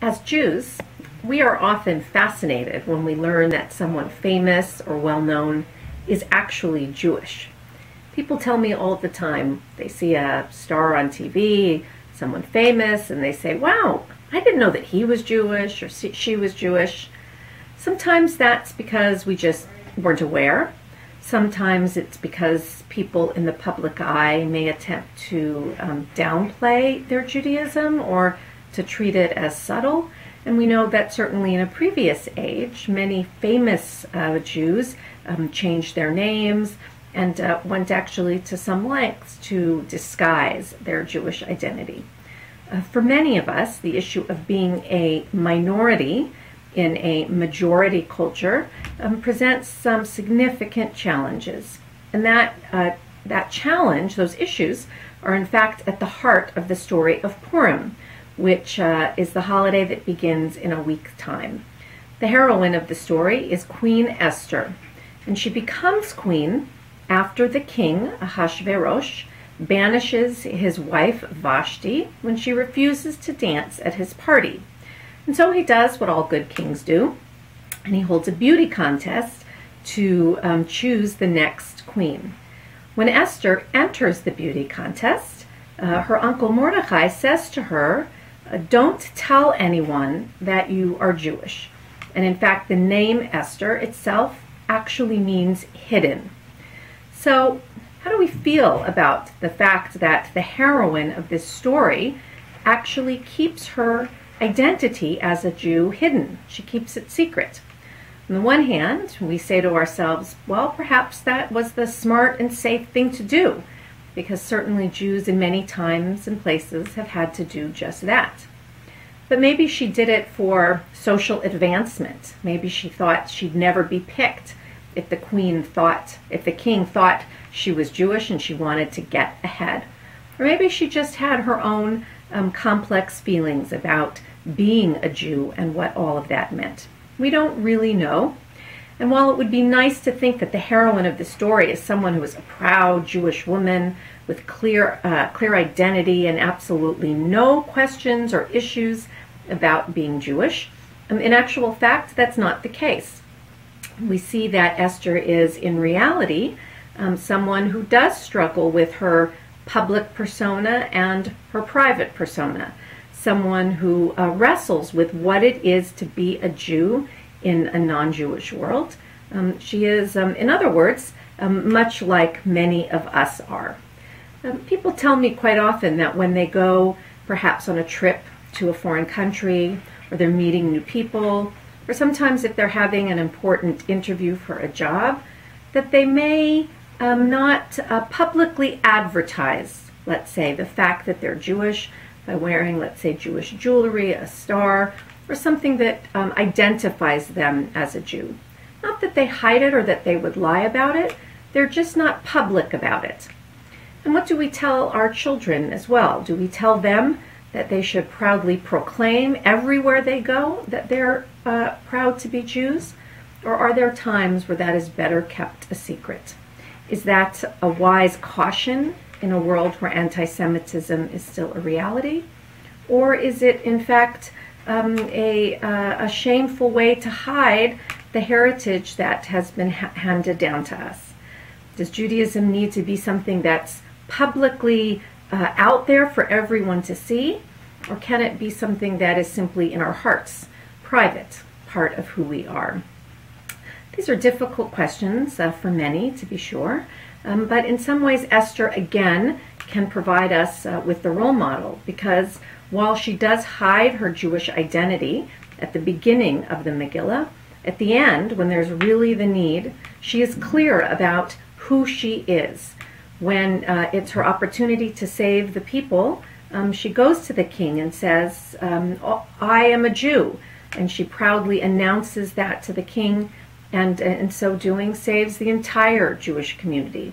As Jews, we are often fascinated when we learn that someone famous or well-known is actually Jewish. People tell me all the time, they see a star on TV, someone famous, and they say, wow, I didn't know that he was Jewish or she was Jewish. Sometimes that's because we just weren't aware. Sometimes it's because people in the public eye may attempt to downplay their Judaism or to treat it as subtle. And we know that certainly in a previous age, many famous Jews changed their names and went actually to some lengths to disguise their Jewish identity. For many of us, the issue of being a minority in a majority culture presents some significant challenges. And that challenge, those issues, are in fact at the heart of the story of Purim, which is the holiday that begins in a week's time. The heroine of the story is Queen Esther, and she becomes queen after the king, Ahasuerus, banishes his wife Vashti when she refuses to dance at his party. And so he does what all good kings do, and he holds a beauty contest to choose the next queen. When Esther enters the beauty contest, her uncle Mordecai says to her, don't tell anyone that you are Jewish. And in fact, the name Esther itself actually means hidden. So how do we feel about the fact that the heroine of this story actually keeps her identity as a Jew hidden? She keeps it secret. On the one hand, we say to ourselves, well, perhaps that was the smart and safe thing to do, because certainly Jews in many times and places have had to do just that. But maybe she did it for social advancement. Maybe she thought she'd never be picked if the king thought she was Jewish and she wanted to get ahead. Or maybe she just had her own complex feelings about being a Jew and what all of that meant. We don't really know. And while it would be nice to think that the heroine of the story is someone who is a proud Jewish woman with clear identity and absolutely no questions or issues about being Jewish, in actual fact, that's not the case. We see that Esther is, in reality, someone who does struggle with her public persona and her private persona, someone who wrestles with what it is to be a Jew in a non-Jewish world. She is, in other words, much like many of us are. People tell me quite often that when they go perhaps on a trip to a foreign country, or they're meeting new people, or sometimes if they're having an important interview for a job, that they may not publicly advertise, let's say, the fact that they're Jewish by wearing, let's say, Jewish jewelry, a star, or something that identifies them as a Jew. Not that they hide it or that they would lie about it, they're just not public about it. And what do we tell our children as well? Do we tell them that they should proudly proclaim everywhere they go that they're proud to be Jews? Or are there times where that is better kept a secret? Is that a wise caution in a world where anti-Semitism is still a reality? Or is it, in fact, a shameful way to hide the heritage that has been handed down to us? Does Judaism need to be something that's publicly out there for everyone to see? Or can it be something that is simply in our hearts, private, part of who we are? These are difficult questions for many, to be sure, but in some ways Esther, again, can provide us with the role model, because while she does hide her Jewish identity at the beginning of the Megillah, at the end, when there's really the need, she is clear about who she is. When it's her opportunity to save the people, she goes to the king and says, I am a Jew, and she proudly announces that to the king, and in so doing saves the entire Jewish community.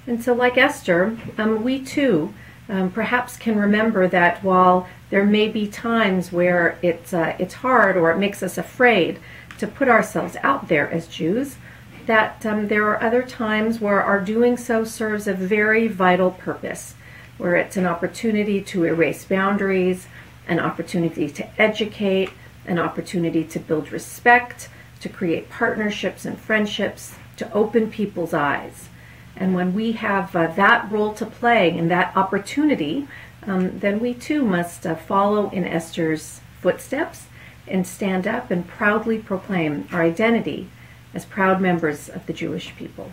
And so like Esther, we too perhaps can remember that while there may be times where it's hard or it makes us afraid to put ourselves out there as Jews, that there are other times where our doing so serves a very vital purpose, where it's an opportunity to erase boundaries, an opportunity to educate, an opportunity to build respect, to create partnerships and friendships, to open people's eyes. And when we have that role to play and that opportunity, then we too must follow in Esther's footsteps and stand up and proudly proclaim our identity as proud members of the Jewish people.